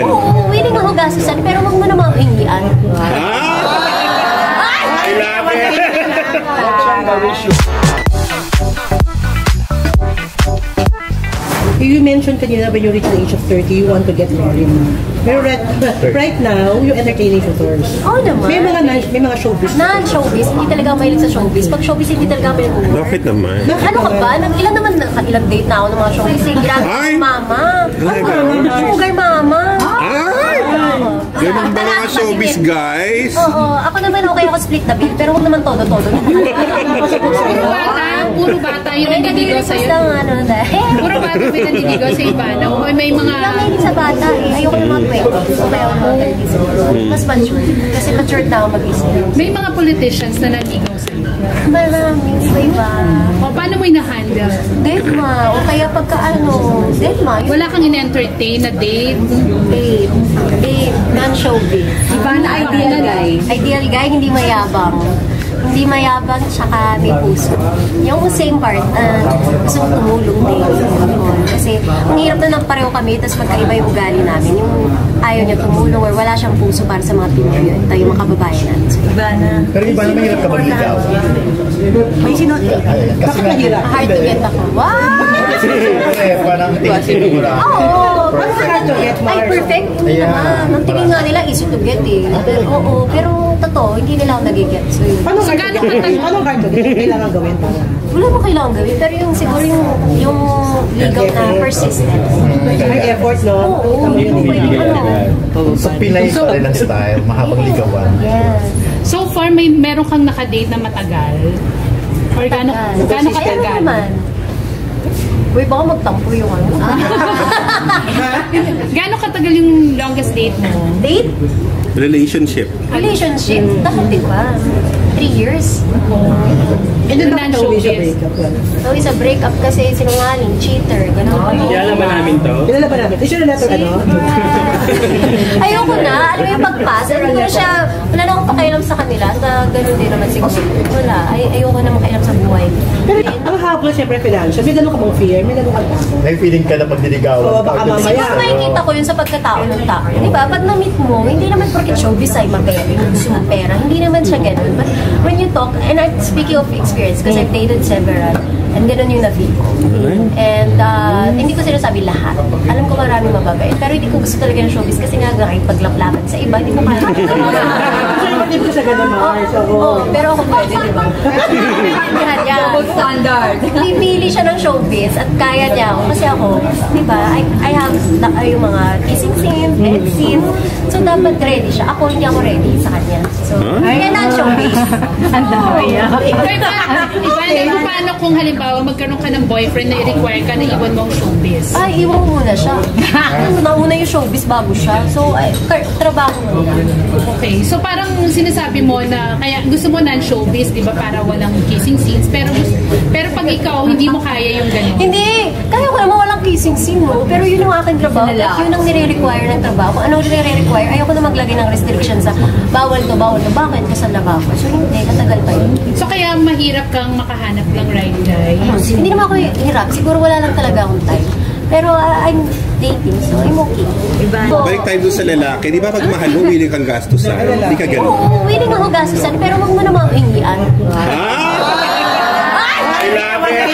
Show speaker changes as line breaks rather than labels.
Oo, willing ako gastusan, pero huwag mo na mahingian.
I love it!
You mentioned kanina when you reach the age of 30, you want to get married. Pero right now, you're entertaining suitors.
Oo naman.
May mga showbiz.
Non-showbiz, hindi talaga mahilig sa showbiz. Pag showbiz, hindi talaga mahilig sa showbiz.
Bakit naman?
Ano ka ba? Ilan naman, ilang date na ako ng mga showbiz. Grabe, mama. Sugar mama.
Ay! Ganun ba mga showbiz, guys?
Oo, ako naman okay ako split the bill, pero huwag naman todo-todo.
Puro bata yung nandidigaw sa'yo.
Puro
bata may nandidigaw sa iba. May mga...
Hindi sa bata eh. Ayoko ng mga 20. So kaya ako ng 30 siguro. Mas mature. Kasi matured na ako mag-isip.
May mga politicians na nandidigaw sa iyo.
Marami. Iba-iba.
O paano mo ina-handle?
Date ma. O kaya pagka date ma.
Wala kang in-entertain na date?
Date. Non-showbiz.
Iba na ideal guy.
Ideal guy, hindi mayabang. Hindi mayabang, tsaka may puso. Yung same part, gusto ko tumulong din. Kasi ang hirap na pareho kami, tapos magkaiba yung ugali namin. Yung ayaw niya tumulong or wala siyang puso para sa mga Pinoy, tayo mga kababayan natin. So, iba na.
Pero iba na mahirap ka magligaw.
May sino? Kasi mahirap.
Hard to get ako. Wow!
Parang tingin siguro.
Oo.
Hard to get,
Ay, perfect. Ang tingin nga nila, easy to get eh. Oo, pero totoo, hindi nila ako nag-get. So,
anong hard to get? Kailangan gawin para?
Wala mo kailangan gawin, pero yung siguro yung ligaw na persistent.
May effort, no?
Oo, hindi mo pwede
So, Pinay pa rin ang style, mahabang ligawan.
Yes.
So far, meron kang nakadate na matagal? Or gano'ng katagal?
Uy, baka magtampo yung ano.
Gano'ng katagal yung longest date mo?
Date?
Relationship.
Relationship? Dapat diba? 3 years.
And then showbiz siya breakup.
So, is a breakup kasi sinungaling, cheater, gano'n.
Kilala ba namin to?
Kilala ba namin? Is yun na natin ano?
Ayoko na. Alam mo yung pagpas. Hindi ko siya, wala na akong pakialam sa kanila. Gano'n din naman siguro. Wala. Ayoko na makialam sa buhay.
Pero ang habol siyempre financial. May gano'n ka bang fear? May gano'n ka ba?
May feeling ka na pag niligawan.
Oo, baka mamaya.
Siguro makikita ko yun sa pagkatao ng tao. Diba? Pag na-meet mo, hindi naman porket showbiz ay magaling, gusto mo pera. Hindi naman siya gano'n. But when you talk, and I'm speaking of experience, kasi I've dated several, and gano'n yung na-feel ko. And hindi ko sinasabi lahat. Alam ko maraming mababait. Pero hindi ko gusto talaga ng showbiz kasi nga kahit paglaplapan sa iba, hindi mo kaya.
Hindi ko sa gano'n, Mars.
Pero ako pwede, diba? Double standard. Pipili siya ng showbiz at kaya niya ako. Kasi ako, diba, I have yung mga kissing scene, bed scene. So, dapat ready siya. Ako, hindi ako ready sa kanya. So, kaya na showbiz. Ang dami yan.
Paano kung halimbawa magkaroon ka ng boyfriend na i-require ka na iwan mo ang showbiz?
Ay, iwan ko muna siya. Nauna yung showbiz bago siya. So, trabaho muna.
Okay. So, parang sinasabi mo na, kaya gusto mo non-showbiz, di ba, para walang kissing scenes. Pero pag ikaw, hindi mo kaya yung ganun.
Hindi. Kaya ko naman walang kissing scene, no? Pero yun yung aking trabaho. At yun ang nire-require ng trabaho. Kung anong nire-require, ayoko na maglagay ng restrictions sa bawal to, bawal to. Bakit? Kasal na ba ako? So, hindi. Katagal pa yun.
So, kaya mahirap kang makahanap ng right guy?
Hindi naman ako hirap. Siguro wala lang talaga akong time. Pero I'm dating, so I'm okay.
Balik tayo doon sa lalaki. Di ba pag mahal mo, willing kang gastusan? Hindi ka ganun.
Oo, willing ako gastusan, pero huwag mo na mahingian.
I love it!